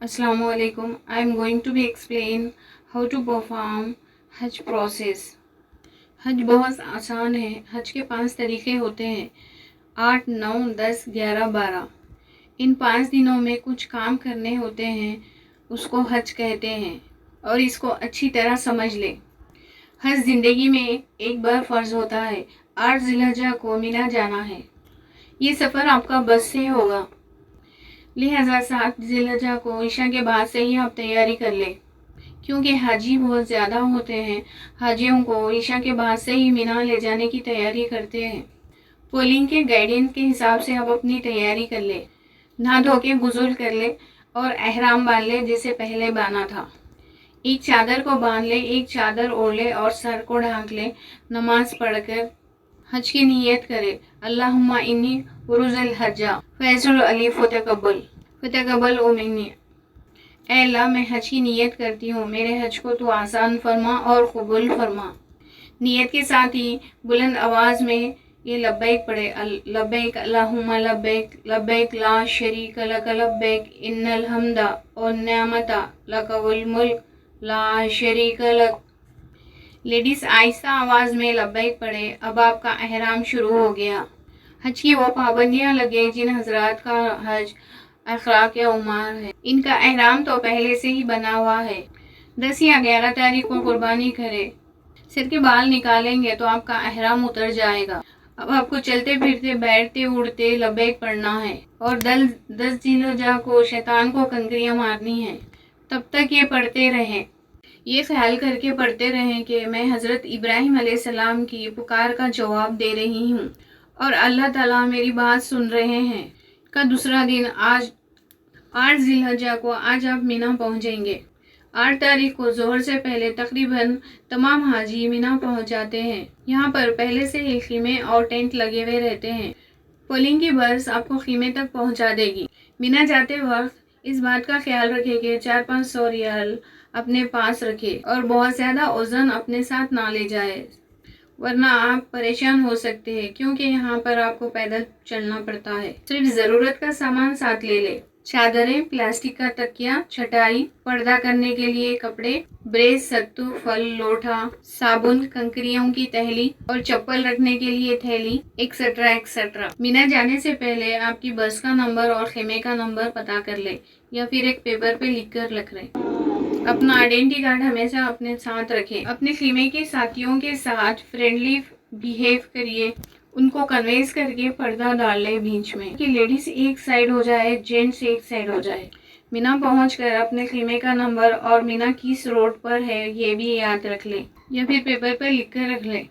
Assalamu alaikum. I am going to be explain how to perform हज process. हज बहुत आसान है। हज के 5 तरीके होते हैं, 8, 9, 10, 11, 12। इन 5 दिनों में कुछ काम करने होते हैं, उसको हज कहते हैं और इसको अच्छी तरह समझ ले। हज ज़िंदगी में एक बार फ़र्ज होता है। 8 ज़िलहज्जा को मिना जाना है। ये सफ़र आपका बस से होगा, लिहाजा 7 ज़िलहज्जा को ईशा के बाद से ही आप तैयारी कर ले, क्योंकि हाजी बहुत ज़्यादा होते हैं। हाजियों को ईशा के बाद से ही मिना ले जाने की तैयारी करते हैं। पोलिंग के गाइडेंस के हिसाब से आप अपनी तैयारी कर ले। नहा धो के गुस्ल कर ले और एहराम बांध ले जैसे पहले बांधा था। एक चादर को बांध ले, एक चादर ओढ़ ले और सर को ढांक ले। नमाज पढ़कर हज की नीयत करे। अल्लाहुम्मा इन्नी उरुज़ल हज्जा फैज़ुल अली फतकब्बल ओ मिन्नी। ऐ अल्लाह, मैं हज की नीयत करती हूँ, मेरे हज को तू आसान फरमा और कबूल फरमा। नीयत के साथ ही बुलंद आवाज़ में ये लब्बैक पढ़े। लब्बैक अल्लाहुम्मा लब्बैक लब्बैक ला शरीक लक लब्बैक इन्नल हम्दा व निअमता लक वल मुल्क ला शरीक लक। लेडीज़ आहिस्ता आवाज़ में लब्बैक पढ़े। अब आपका एहराम शुरू हो गया। हज की वो पाबंदियाँ लगे जिन हजरात का हज अखराक या उमार है, इनका एहराम तो पहले से ही बना हुआ है। 10 या 11 तारीख को कुर्बानी करे। सिर के बाल निकालेंगे तो आपका एहराम उतर जाएगा। अब आपको चलते फिरते बैठते उड़ते लब्बैक पढ़ना है और 10 ज़िलहज्जा को शैतान को कंकरियाँ मारनी है। तब तक ये पढ़ते रहें, ये ख्याल करके पढ़ते रहें कि मैं हज़रत इब्राहिम अलैहिस्सलाम की पुकार का जवाब दे रही हूँ और अल्लाह ताला मेरी बात सुन रहे हैं। का दूसरा दिन आज 8 ज़िलहज्जा को आज आप मीना पहुँचेंगे। 8 तारीख को ज़ोहर से पहले तकरीबन तमाम हाजी मीना पहुँच जाते हैं। यहाँ पर पहले से ही खीमे और टेंट लगे हुए रहते हैं। पोलिंग की बस आपको खीमे तक पहुँचा देगी। मीना जाते वक्त इस बात का ख्याल रखें कि 400-500 रियाल अपने पास रखे और बहुत ज़्यादा वज़न अपने साथ ना ले जाए, वरना आप परेशान हो सकते हैं, क्योंकि यहाँ पर आपको पैदल चलना पड़ता है। सिर्फ ज़रूरत का सामान साथ ले ले। चादरें, प्लास्टिक का तकिया, चटाई, पर्दा करने के लिए कपड़े, ब्रेस, सत्तू, फल, लोटा, साबुन, कंकरियों की थैली और चप्पल रखने के लिए थैली, एक्सेट्रा एक्सेट्रा। मीना जाने से पहले आपकी बस का नंबर और खेमे का नंबर पता कर ले या फिर एक पेपर पे लिख कर रख ले। अपना आइडेंटिटी कार्ड हमेशा अपने साथ रखें। अपने खीमे के साथियों के साथ फ्रेंडली बिहेव करिए। उनको कन्वेंस करके पर्दा डाल ले बीच में, कि लेडीज एक साइड हो जाए, जेंट्स एक साइड हो जाए। मीना पहुंचकर अपने खीमे का नंबर और मीना किस रोड पर है ये भी याद रख ले या फिर पेपर पर लिख कर रख ले।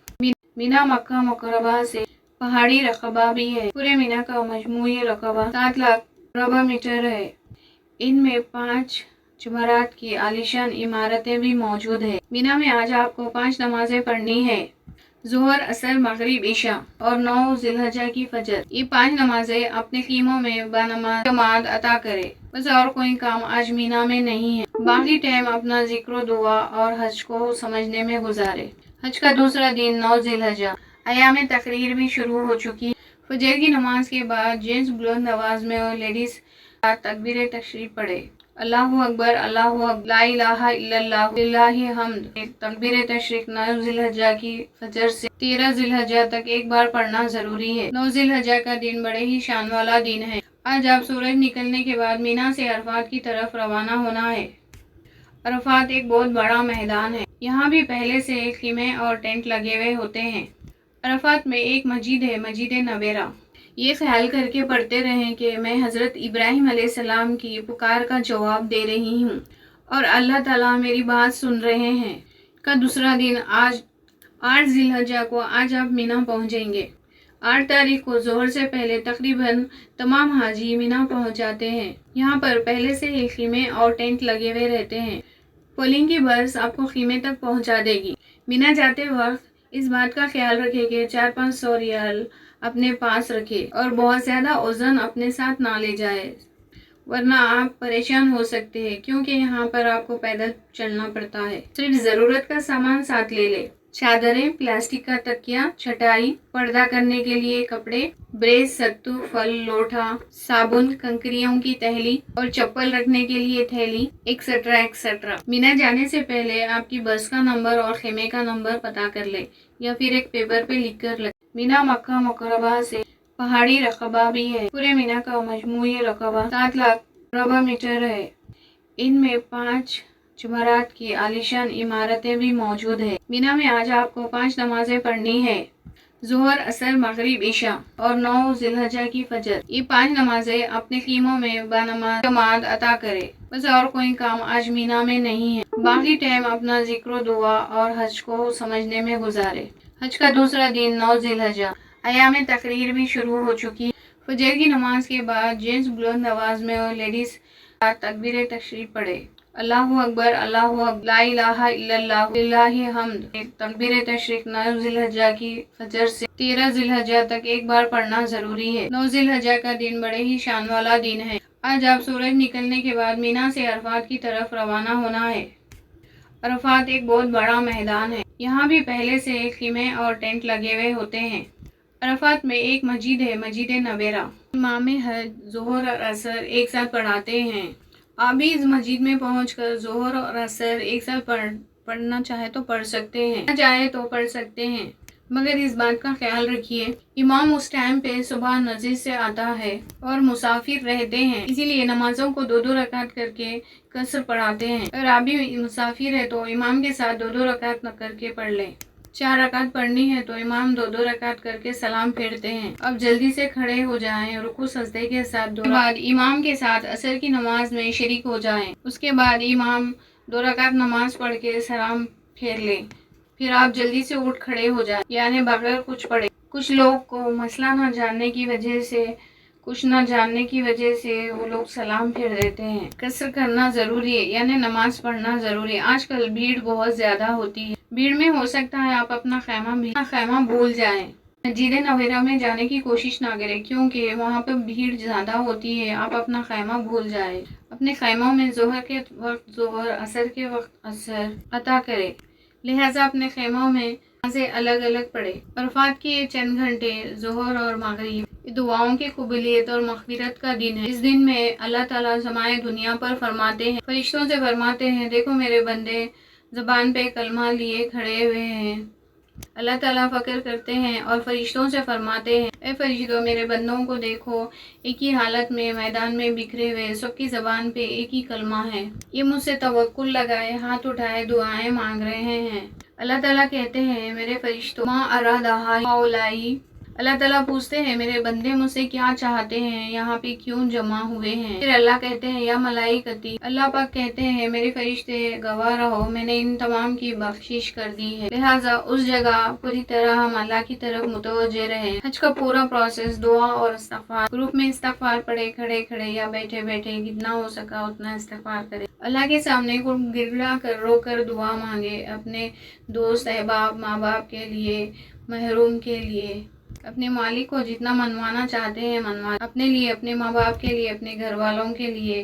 मीना मक्का मुकर्रमा से पहाड़ी रकबा भी है। पूरे मीना का मजमूई रकबा 7 लाख रकबा मीटर है। इनमें 5 जुमरात की आलीशान इमारतें भी मौजूद है। मीना में आज आपको 5 नमाजें पढ़नी है, ज़ोहर, असर, मगरिब, ईशा और 9 ज़िलहज्जा की फजर। ये 5 नमाजें अपने खीमों में बानमाज जमात अता करे। बस और कोई काम आज मीना में नहीं है। बाकी टाइम अपना जिक्र, दुआ और हज को समझने में गुजारे। हज का दूसरा दिन 9 ज़िलहज्जा। अयाम तकरीर भी शुरू हो चुकी। फजर की नमाज के बाद जेंट्स बुलंद आवाज में और लेडीज तकबीर तशरीफ पढ़े। अल्लाहु अकबर, अल्लाहु अकबर, ला इलाहा इल्लल्लाह, लिल्लाहिल हम्द। तकबीर तशरीफ 9 ज़िलहज्जा की फजर से 13 ज़िलहज्जा तक एक बार पढ़ना जरूरी है। 9 ज़िलहज्जा का दिन बड़े ही शान वाला दिन है। आज आप सूरज निकलने के बाद मीना से अरफात की तरफ रवाना होना है। अरफात एक बहुत बड़ा मैदान है। यहाँ भी पहले से खीमे और टेंट लगे हुए होते हैं। अरफात में एक मस्जिद है, मस्जिद नबेरा। ये ख्याल करके पढ़ते रहें कि मैं हज़रत इब्राहिम अलैहिस्सलाम की पुकार का जवाब दे रही हूँ और अल्लाह ताला मेरी बात सुन रहे हैं। का दूसरा दिन आज 8 ज़िलहज्जा को आज आप मीना पहुँचेंगे। 8 तारीख को ज़ोहर से पहले तकरीबन तमाम हाजी मीना पहुँच जाते हैं। यहाँ पर पहले से ही खीमे और टेंट लगे हुए रहते हैं। पोलिंग की बस आपको खीमे तक पहुँचा देगी। मीना जाते वक्त इस बात का ख्याल रखें कि 400-500 रियाल अपने पास रखे और बहुत ज़्यादा वज़न अपने साथ ना ले जाए, वरना आप परेशान हो सकते हैं, क्योंकि यहाँ पर आपको पैदल चलना पड़ता है। सिर्फ ज़रूरत का सामान साथ ले ले। चादरें, प्लास्टिक का तकिया, चटाई, पर्दा करने के लिए कपड़े, ब्रेस, सत्तू, फल, लोटा, साबुन, कंकरियों की थैली और चप्पल रखने के लिए थैली, एक्सेट्रा एक्सेट्रा। मीना जाने से पहले आपकी बस का नंबर और खेमे का नंबर पता कर ले या फिर एक पेपर पे लिख कर ले। मीना मक्का मुकर्रमा से पहाड़ी रकबा भी है। पूरे मीना का मजमूई रकबा 7 लाख रकबा मीटर है। इनमें 5 जुमरात की आलीशान इमारतें भी मौजूद है। मीना में आज आपको 5 नमाजें पढ़नी है, ज़ोहर, असर, मगरिब, इशा और 9 जिलहज्जा की फजर। ये 5 नमाजें अपने कीमों में बानमाज जमात अता करे। बस और कोई काम आज मीना में नहीं है। बाकी टाइम अपना जिक्र, दुआ और हज को समझने में गुजारे। हज का दूसरा दिन 9 जिलहज्जा, अयाम तकरीर भी शुरू हो चुकी। फजर की नमाज के बाद जेंट्स बुलंद आवाज में और लेडीज तकबीर तशरीफ पढ़े। अल्लाहु अकबर, अल्लाहु अकबर, ला इलाहा इल्लल्लाह, लिल्लाहि हम्द। तकबीर तशरीफ 9 जिलहज्जा की फजर से 13 जिलहज्जा तक एक बार पढ़ना जरूरी है। 9 जिलहज्जा का दिन बड़े ही शान वाला दिन है। आज आप सूरज निकलने के बाद मीना से अरफात की तरफ रवाना होना है। अरफात एक बहुत बड़ा मैदान है। यहाँ भी पहले से खीमे और टेंट लगे हुए होते हैं। अरफात में एक मस्जिद है, मस्जिद नबेरा। इमाम हज जोहर और असर एक साथ पढ़ाते हैं। आप भी इस मस्जिद में पहुंचकर जोहर और असर एक साथ पढ़ना चाहे तो पढ़ सकते हैं, न चाहे तो पढ़ सकते हैं। मगर इस बात का ख्याल रखिए, इमाम उस टाइम पे सुबह मस्जिद से आता है और मुसाफिर रहते हैं, इसीलिए नमाजों को 2-2 रकात करके कसर पढ़ाते हैं। अगर आप भी मुसाफिर है तो इमाम के साथ 2-2 रकात न करके पढ़ लें। 4 रकात पढ़नी है तो इमाम 2-2 रकात करके सलाम फेरते हैं। अब जल्दी से खड़े हो जाएं, रुकू सजदे के साथ 2 बाद इमाम के साथ असर की नमाज में शरीक हो जाएं। उसके बाद इमाम 2 रकात नमाज पढ़ के सलाम फेर लें। फिर आप जल्दी से उठ खड़े हो जाएं, यानी बगैर कुछ पढ़े। कुछ लोग को मसला न जानने की वजह से वो लोग सलाम फेर देते हैं। कसर करना जरूरी है, यानी नमाज पढ़ना जरूरी है। आजकल भीड़ बहुत ज्यादा होती है। भीड़ में हो सकता है आप अपना खैमा भूल जाएं। मस्जिद नबेरा में जाने की कोशिश ना करें, क्योंकि वहाँ पर भीड़ ज्यादा होती है। आप अपना खैमा भूल जाए। अपने खैमों में जोहर के वक्त जोहर, असर के वक्त असर अता करें। लिहाजा अपने खेमों में से अलग अलग पढ़े। अरफात के चंद घंटे जोहर और मगरिब दुआओं की कबूलियत और मग़फ़िरत का दिन है। इस दिन में अल्लाह ताला समाए दुनिया पर फरमाते हैं, फरिश्तों से फरमाते हैं, देखो मेरे बंदे ज़बान पे कलमा लिए खड़े हुए हैं। अल्लाह ताला फ़क्र करते हैं और फरिश्तों से फरमाते हैं, ए फरिश्तों मेरे बंदों को देखो, एक ही हालत में मैदान में बिखरे हुए, सबकी ज़बान पे एक ही कलमा है। ये मुझसे तवक्कुल लगाए, हाथ उठाए दुआएं मांग रहे हैं। अल्लाह ताला कहते हैं, मेरे फरिश्तों मा अरादहा हाउलाई। अल्लाह ताला पूछते हैं, मेरे बंदे मुझसे क्या चाहते हैं, यहाँ पे क्यों जमा हुए हैं। फिर अल्लाह कहते हैं, या मलाइकती, अल्लाह पाक कहते हैं, मेरे फरिश्ते गवाह रहो, मैंने इन तमाम की बख्शिश कर दी है। लिहाजा उस जगह पूरी तरह हम अल्लाह की तरफ मुतवज्जे रहे। हज का पूरा प्रोसेस दुआ और इस्तग़फ़ार, ग्रुप में इस्तग़फ़ार पढ़े, खड़े खड़े या बैठे बैठे, जितना हो सका उतना इस्तग़फ़ार करे। अल्लाह के सामने को गिड़गिड़ा कर रो कर दुआ मांगे। अपने दोस्त, अहबाब, माँ बाप के लिए, महरूम के लिए, अपने मालिक को जितना मनवाना चाहते हैं मनवा, अपने लिए, अपने माँ बाप के लिए, अपने घर वालों के लिए,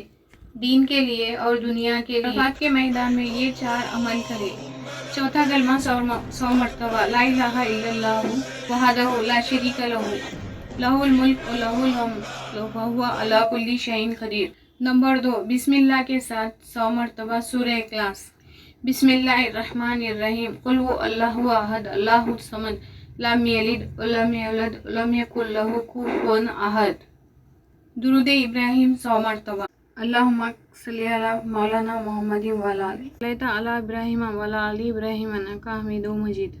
दीन के लिए और दुनिया के लिए। अरफात के मैदान में ये 4 अमल करे। चौथा कलमा 100 मरतबा, ला इलाहा इल्लल्लाहु वहदहु ला शरीका लहू लहुल मुल्क व लहुल हम्द व हुवा अला कुल्ली शैइन क़दीर। नंबर 2, बिस्मिल्लाह के साथ 100 मरतबा सूरह इखलास। बिस्मिल्लाहिर्रहमानिर्रहीम, कुल हु अल्लाहु अहद, अल्लाहुस समद, लम यलिद व लम यूलद व लम यकुल लहू कुफुवन अहद। दुरूद इब्राहिम 100 मरतबा। अल्लाहुम्मा सल्ली अला मौलाना मुहम्मद व अला अला इब्राहिम व अला आलि इब्राहिम इन्नका हमीदुम मजीद।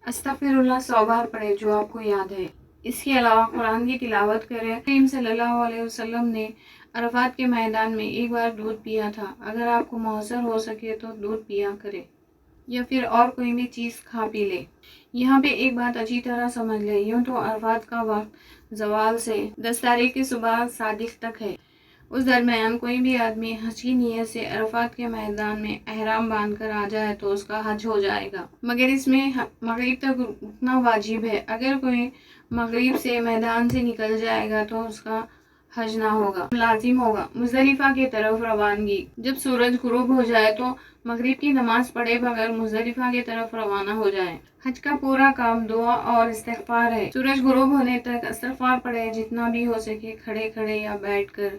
अस्तगफिरुल्लाह 100 बार पढ़े जो आपको याद है। इसके अलावा कुरान की तिलावत करें। नबी सल्लल्लाहु अलैहि वसल्लम ने अरफात के मैदान में एक बार दूध पिया था। अगर आपको मौसर हो सके तो दूध पिया करे या फिर और कोई भी चीज़ खा पी ले। यहाँ पे एक बात अच्छी तरह समझ ले, यूँ तो अरफात का वक्त जवाल से 10 तारीख की सुबह सादिक तक है। उस दरमियान कोई भी आदमी हज की नीयत से अरफात के मैदान में एहराम बांध कर आ जाए तो उसका हज हो जाएगा, मगर इसमें मगरिब तक रुकना वाजिब है। अगर कोई मगरिब से मैदान से निकल जाएगा तो उसका حج نہ ہوگا، لازم ہوگا مزدلفہ کی طرف روانگی۔ جب سورج غروب ہو جائے تو مغرب کی نماز پڑھے بغیر مزدلفہ کی طرف روانہ ہو جائے۔ حج کا پورا کام دعا اور استغفار ہے۔ سورج غروب ہونے تک استغفار پڑھے، جتنا بھی ہو سکے، کھڑے کھڑے یا بیٹھ کر۔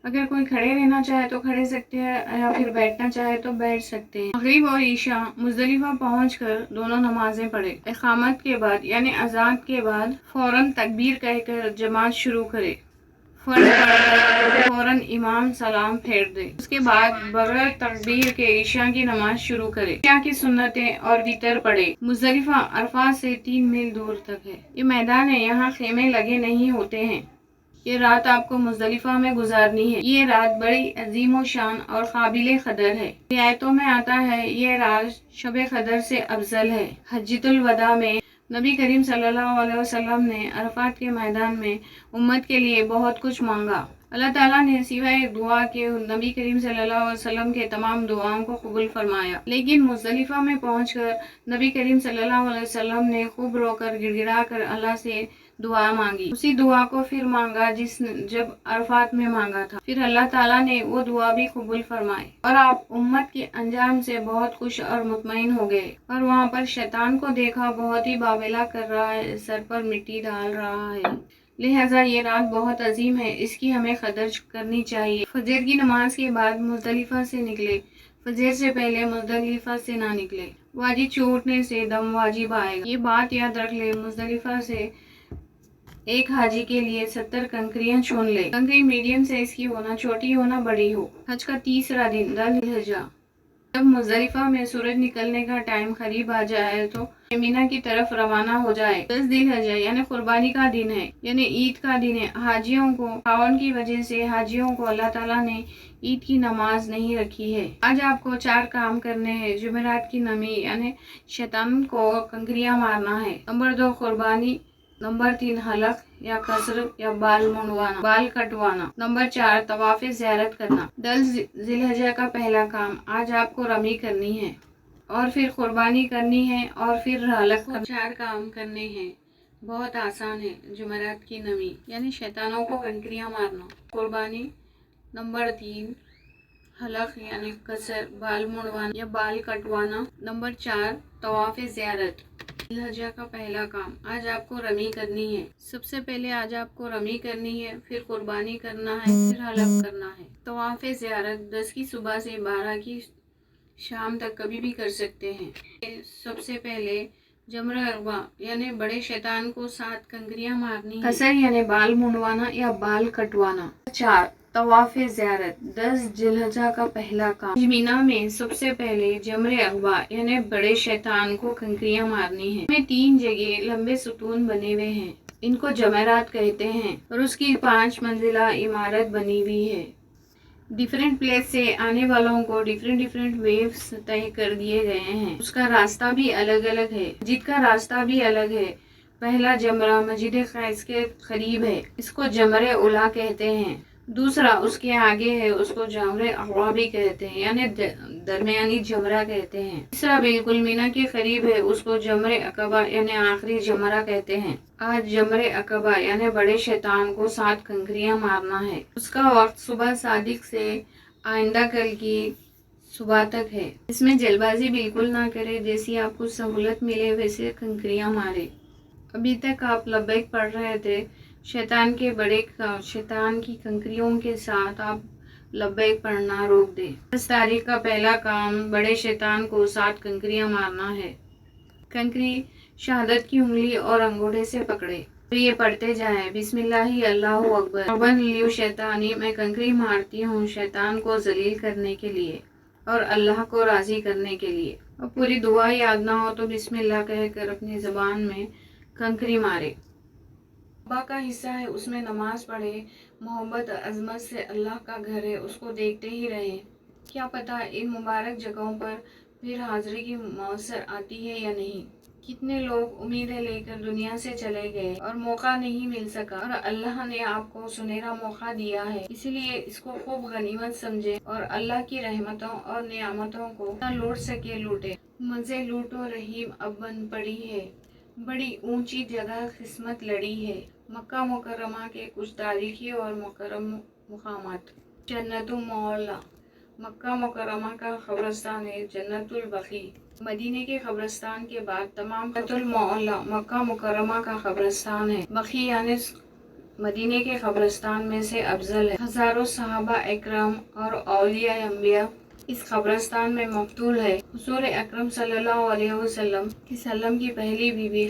اگر کوئی کھڑے رہنا چاہے تو کھڑے سکتے ہیں یا پھر بیٹھنا چاہے تو بیٹھ سکتے ہیں۔ مغرب اور عشاء مزدلفہ پہنچ کر دونوں نمازیں پڑھے۔ اقامت کے بعد یعنی اذان کے بعد فوراً تکبیر کہہ کر جماعت شروع کرے۔ فرض پڑھ کر فوراً امام سلام پھیر دے۔ اس کے بعد بغیر تکبیر کے عشاء کی نماز شروع کرے۔ عشاء کی سنتیں اور وتر پڑھے۔ مزدلفہ عرفات سے 3 میل دور تک ہے۔ یہ میدان ہے، یہاں خیمے لگے نہیں ہوتے ہیں۔ یہ رات آپ کو مزدلفہ میں گزارنی ہے۔ یہ رات بڑی عظیم و شان اور قابل قدر ہے۔ روایتوں میں آتا ہے یہ رات شب قدر سے افضل ہے۔ حجۃ الوداع میں نبی کریم صلی اللہ علیہ وسلم نے عرفات کے میدان میں امت کے لیے بہت کچھ مانگا۔ اللہ تعالیٰ نے سوائے دعا کے نبی کریم صلی اللہ علیہ وسلم کے تمام دعاؤں کو قبول فرمایا، لیکن مزدلفہ میں پہنچ کر نبی کریم صلی اللہ علیہ وسلم نے خوب رو کر گڑ گڑا کر اللہ سے دعا مانگی۔ اسی دعا کو پھر مانگا جب عرفات میں مانگا تھا، پھر اللہ تعالیٰ نے وہ دعا بھی قبول فرمائی اور آپ امت کے انجام سے بہت خوش اور مطمئن ہو گئے۔ اور وہاں پر شیطان کو دیکھا، بہت ہی باویلا کر رہا ہے، سر پر مٹی ڈال رہا ہے۔ لہٰذا یہ رات بہت عظیم ہے، اس کی ہمیں قدر کرنی چاہیے۔ فجر کی نماز کے بعد مزدلفہ سے نکلے، فجر سے پہلے مزدلفہ سے نہ نکلے۔ وادی چھوٹنے سے دم واجب آئے گا۔ یہ بات یاد رکھ لے، مزدلفہ سے ایک حاجی کے لیے 70 کنکریاں چن لے۔ کنکری میڈیم سائز کی ہونا، چھوٹی ہونا بڑی ہو۔ حج کا تیسرا دن ذی الحجہ، جب مزدلفہ میں سورج نکلنے کا ٹائم قریب آ جائے تو مینا کی طرف روانہ ہو جائے۔ 10 ذی الحجہ یعنی قربانی کا دن ہے، یعنی عید کا دن ہے۔ حاجیوں کو تعاون کی وجہ سے حاجیوں کو اللہ تعالیٰ نے عید کی نماز نہیں رکھی ہے۔ آج آپ کو 4 کام کرنے ہیں۔ جمعرات کی نمی یعنی شیطان کو کنکریاں مارنا ہے۔ نمبر 2 قربانی، نمبر 3 حلق یا قصر یا بال منڈوانا، بال کٹوانا، نمبر 4 طواف زیارت کرنا۔ 10 ذی الحجہ کا پہلا کام، آج آپ کو رمی کرنی ہے اور پھر قربانی کرنی ہے اور پھر حلق کرنا۔ 4 کام کرنے ہیں، بہت آسان ہے۔ جمعرات کی نمی یعنی شیطانوں کو کنکریاں مارنا، قربانی، نمبر 3 حلق یعنی قصر، بال منڈوانا یا بال کٹوانا، نمبر 4 طواف زیارت۔ ذی الحجہ کا پہلا کام، آج آپ کو رمی کرنی ہے۔ سب سے پہلے آج آپ کو رمی کرنی ہے، پھر قربانی کرنا ہے، پھر حلق کرنا ہے۔ طواف زیارت 10 کی صبح سے 12 کی شام تک کبھی بھی کر سکتے ہیں۔ سب سے پہلے جمرہ عقبہ یعنی بڑے شیطان کو 7 کنکریاں مارنی ہے۔ قصر یعنی بال منڈوانا یا بال کٹوانا۔ 4 طواف زیارت 10 ذی الحجہ کا پہلا کام، مینا میں سب سے پہلے جمرہ عقبہ یعنی بڑے شیطان کو کنکریاں مارنی ہیں۔ میں 3 جگہ لمبے ستون بنے ہوئے ہیں، ان کو جمرات کہتے ہیں، اور اس کی 5 منزلہ عمارت بنی ہوئی ہے۔ ڈیفرنٹ پلیس سے آنے والوں کو ڈیفرنٹ ویوز طے کر دیے گئے ہیں۔ اس کا راستہ بھی الگ الگ ہے، مسجد کا راستہ بھی الگ ہے۔ پہلا جمرہ مسجد خیز کے قریب ہے، اس کو جمرہ اولا کہتے ہیں۔ دوسرا اس کے آگے ہے، اس کو جمرہ عقبہ بھی کہتے ہیں، یعنی درمیانی جمرہ کہتے ہیں۔ تیسرا بالکل مینا کے قریب ہے، اس کو جمرہ عقبہ یعنی آخری جمرہ کہتے ہیں۔ آج جمرہ عقبہ یعنی بڑے شیطان کو 7 کنکریاں مارنا ہے۔ اس کا وقت صبح صادق سے آئندہ کل کی صبح تک ہے۔ اس میں جلد بازی بالکل نہ کرے، جیسی آپ کو سہولت ملے ویسے کنکریاں مارے۔ ابھی تک آپ لبیک پڑھ رہے تھے، شیطان کی کنکریوں کے ساتھ آپ لبیک پڑھنا روک دیں۔ 10 تاریخ کا پہلا کام بڑے شیطان کو 7 کنکریاں مارنا ہے۔ کنکری شہادت کی انگلی اور انگوٹھے سے پکڑے، تو یہ پڑھتے جائیں، بسم اللہ اللہ اکبر، ربن لیو شیطانی، میں کنکری مارتی ہوں شیطان کو ذلیل کرنے کے لیے اور اللہ کو راضی کرنے کے لیے۔ اور پوری دعا یاد نہ ہو تو بسم اللہ کہہ کر اپنی زبان میں کنکری مارے۔ ابا کا حصہ ہے، اس میں نماز پڑھے، محبت عظمت سے اللہ کا گھر ہے، اس کو دیکھتے ہی رہے۔ کیا پتہ ان مبارک جگہوں پر پھر حاضری کی موثر آتی ہے یا نہیں۔ کتنے لوگ امیدیں لے کر دنیا سے چلے گئے اور موقع نہیں مل سکا، اور اللہ نے آپ کو سنہرا موقع دیا ہے، اسی لیے اس کو خوب غنیمت سمجھے اور اللہ کی رحمتوں اور نعمتوں کو نہ لوٹ سکے لوٹے۔ مزے لوٹو رحیم اب بن پڑی ہے، بڑی اونچی جگہ قسمت لڑی ہے۔ مکہ مکرمہ کے کچھ تاریخی اور مکرم مقامات. جنت المعلا. مکہ مکرمہ کا قبرستان ہے جنت البقیع. مدینے کے قبرستان کے بعد تمام جنت المعلا مکہ مکرمہ کا قبرستان ہے. بقیع یعنی مدینے کے قبرستان میں سے افضل ہے. ہزاروں صحابہ اکرام اور اولیاء انبیاء اس قبرستان میں مقتول ہے. حضور اکرم صلی اللہ علیہ وسلم کی پہلی بیوی